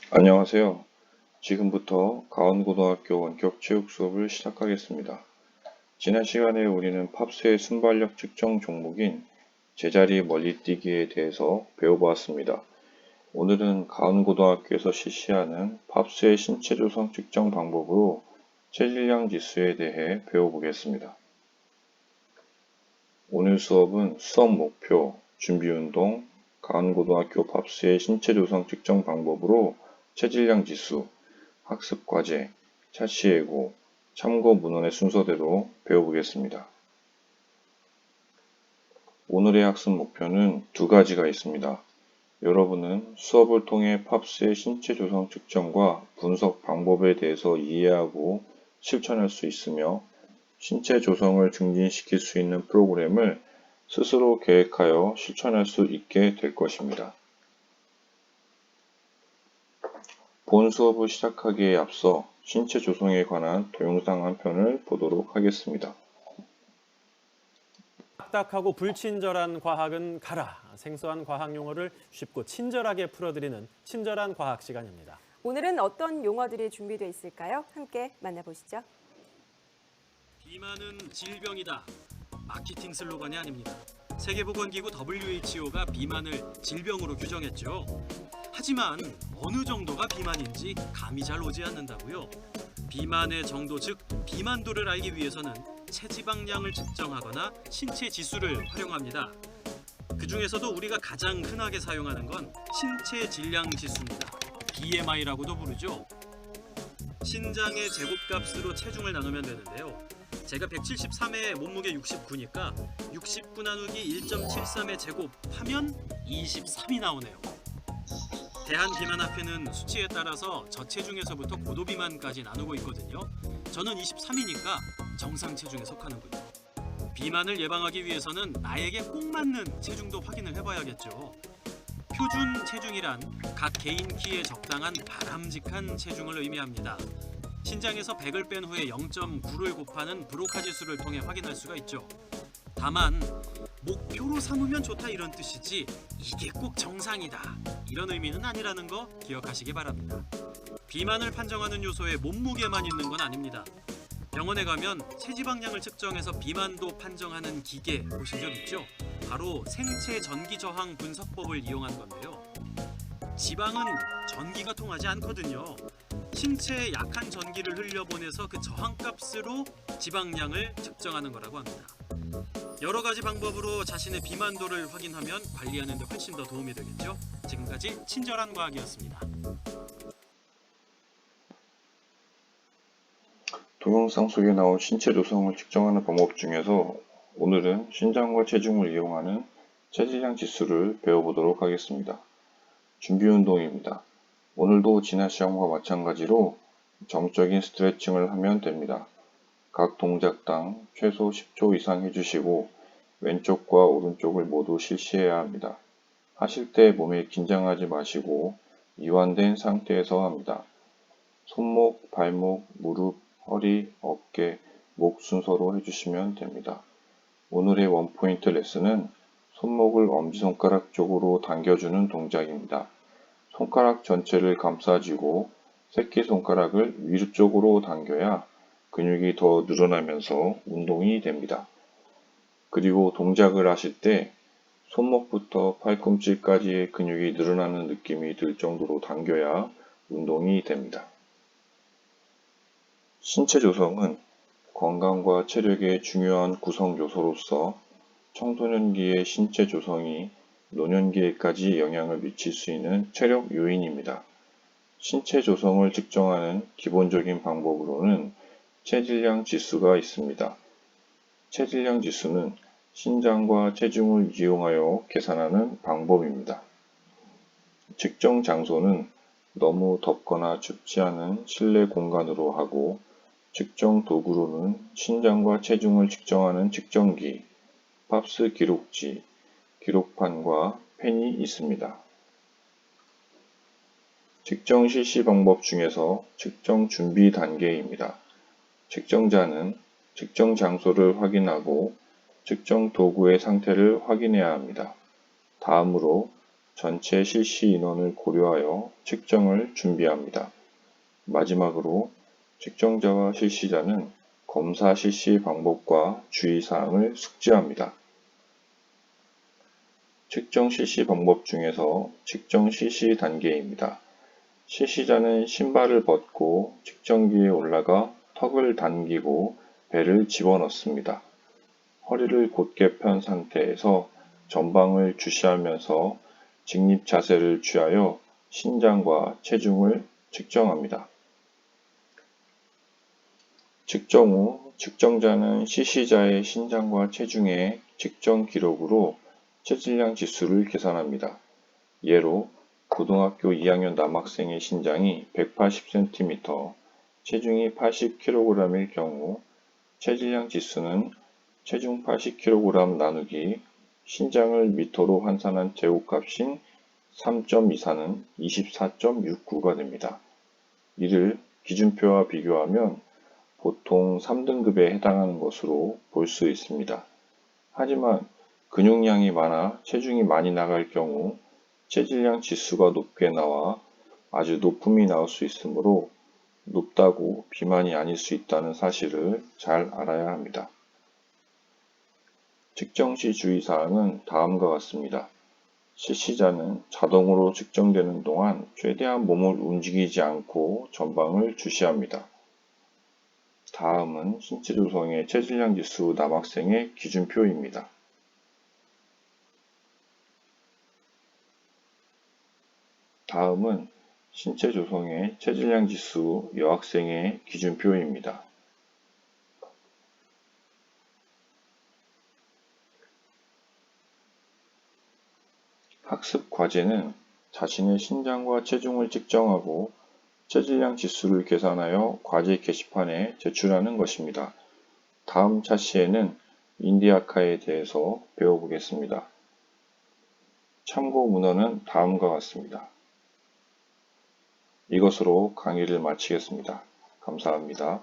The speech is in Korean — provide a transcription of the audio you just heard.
안녕하세요. 지금부터 가원고등학교 원격 체육 수업을 시작하겠습니다. 지난 시간에 우리는 팝스의 순발력 측정 종목인 제자리 멀리뛰기에 대해서 배워보았습니다. 오늘은 가원고등학교에서 실시하는 팝스의 신체 조성 측정 방법으로 체질량 지수에 대해 배워보겠습니다. 오늘 수업은 수업 목표, 준비운동, 가원고등학교 팝스의 신체 조성 측정 방법으로 체질량 지수, 학습과제, 차시예고, 참고 문헌의 순서대로 배워보겠습니다. 오늘의 학습 목표는 두 가지가 있습니다. 여러분은 수업을 통해 팝스의 신체 조성 측정과 분석 방법에 대해서 이해하고 실천할 수 있으며 신체 조성을 증진시킬 수 있는 프로그램을 스스로 계획하여 실천할 수 있게 될 것입니다. 본 수업을 시작하기에 앞서 신체 조성에 관한 동영상 한 편을 보도록 하겠습니다. 딱딱하고 불친절한 과학은 가라. 생소한 과학 용어를 쉽고 친절하게 풀어드리는 친절한 과학 시간입니다. 오늘은 어떤 용어들이 준비되어 있을까요? 함께 만나보시죠. 비만은 질병이다. 마케팅 슬로건이 아닙니다. 세계보건기구 WHO가 비만을 질병으로 규정했죠. 하지만 어느 정도가 비만인지 감이 잘 오지 않는다고요. 비만의 정도, 즉 비만도를 알기 위해서는 체지방량을 측정하거나 신체 지수를 활용합니다. 그 중에서도 우리가 가장 흔하게 사용하는 건 신체 질량 지수입니다. BMI라고도 부르죠. 신장의 제곱값으로 체중을 나누면 되는데요. 제가 173에 몸무게 69니까 69 나누기 1.73의 제곱하면 23이 나오네요. 대한비만학회는 수치에 따라서 저체중에서부터 고도비만까지 나누고 있거든요. 저는 23이니까 정상 체중에 속하는군요. 비만을 예방하기 위해서는 나에게 꼭 맞는 체중도 확인을 해봐야겠죠. 표준 체중이란 각 개인 키에 적당한 바람직한 체중을 의미합니다. 신장에서 100을 뺀 후에 0.9를 곱하는 브로카 지수를 통해 확인할 수가 있죠. 다만 목표로 삼으면 좋다 이런 뜻이지 이게 꼭 정상이다 이런 의미는 아니라는 거 기억하시기 바랍니다. 비만을 판정하는 요소에 몸무게만 있는 건 아닙니다. 병원에 가면 체지방량을 측정해서 비만도 판정하는 기계 보신 적 있죠? 바로 생체 전기 저항 분석법을 이용한 건데요. 지방은 전기가 통하지 않거든요. 신체에 약한 전기를 흘려보내서 그 저항값으로 지방량을 측정하는 거라고 합니다. 여러 가지 방법으로 자신의 비만도를 확인하면 관리하는 데 훨씬 더 도움이 되겠죠? 지금까지 친절한 과학이었습니다. 동영상 속에 나온 신체 조성을 측정하는 방법 중에서 오늘은 신장과 체중을 이용하는 체질량 지수를 배워보도록 하겠습니다. 준비 운동입니다. 오늘도 지난 시험과 마찬가지로 정적인 스트레칭을 하면 됩니다. 각 동작당 최소 10초 이상 해주시고 왼쪽과 오른쪽을 모두 실시해야 합니다. 하실 때 몸에 긴장하지 마시고 이완된 상태에서 합니다. 손목, 발목, 무릎, 허리, 어깨, 목 순서로 해주시면 됩니다. 오늘의 원포인트 레슨은 손목을 엄지손가락 쪽으로 당겨주는 동작입니다. 손가락 전체를 감싸쥐고 새끼손가락을 위쪽으로 당겨야 근육이 더 늘어나면서 운동이 됩니다. 그리고 동작을 하실 때 손목부터 팔꿈치까지의 근육이 늘어나는 느낌이 들 정도로 당겨야 운동이 됩니다. 신체 조성은 건강과 체력의 중요한 구성 요소로서 청소년기의 신체 조성이 노년기에까지 영향을 미칠 수 있는 체력 요인입니다. 신체 조성을 측정하는 기본적인 방법으로는 체질량 지수가 있습니다. 체질량 지수는 신장과 체중을 이용하여 계산하는 방법입니다. 측정 장소는 너무 덥거나 춥지 않은 실내 공간으로 하고 측정 도구로는 신장과 체중을 측정하는 측정기, 팝스 기록지, 기록판과 펜이 있습니다. 측정 실시 방법 중에서 측정 준비 단계입니다. 측정자는 측정 장소를 확인하고 측정 도구의 상태를 확인해야 합니다. 다음으로 전체 실시 인원을 고려하여 측정을 준비합니다. 마지막으로 측정자와 실시자는 검사 실시 방법과 주의사항을 숙지합니다. 측정 실시 방법 중에서 측정 실시 단계입니다. 실시자는 신발을 벗고 측정기에 올라가 턱을 당기고 배를 집어넣습니다. 허리를 곧게 편 상태에서 전방을 주시하면서 직립 자세를 취하여 신장과 체중을 측정합니다. 측정 후 측정자는 실시자의 신장과 체중의 측정 기록으로 체질량 지수를 계산합니다. 예로 고등학교 2학년 남학생의 신장이 180cm, 체중이 80kg일 경우 체질량 지수는 체중 80kg 나누기 신장을 미터로 환산한 제곱값인 3.24는 24.69가 됩니다. 이를 기준표와 비교하면 보통 3등급에 해당하는 것으로 볼 수 있습니다. 하지만 근육량이 많아 체중이 많이 나갈 경우 체질량 지수가 높게 나와 아주 높음이 나올 수 있으므로 높다고 비만이 아닐 수 있다는 사실을 잘 알아야 합니다. 측정 시 주의사항은 다음과 같습니다. 실시자는 자동으로 측정되는 동안 최대한 몸을 움직이지 않고 전방을 주시합니다. 다음은 신체 조성의 체질량 지수 남학생의 기준표입니다. 다음은 신체 조성의 체질량 지수 여학생의 기준표입니다. 학습 과제는 자신의 신장과 체중을 측정하고 체질량 지수를 계산하여 과제 게시판에 제출하는 것입니다. 다음 차시에는 인디아카에 대해서 배워보겠습니다. 참고 문헌은 다음과 같습니다. 이것으로 강의를 마치겠습니다. 감사합니다.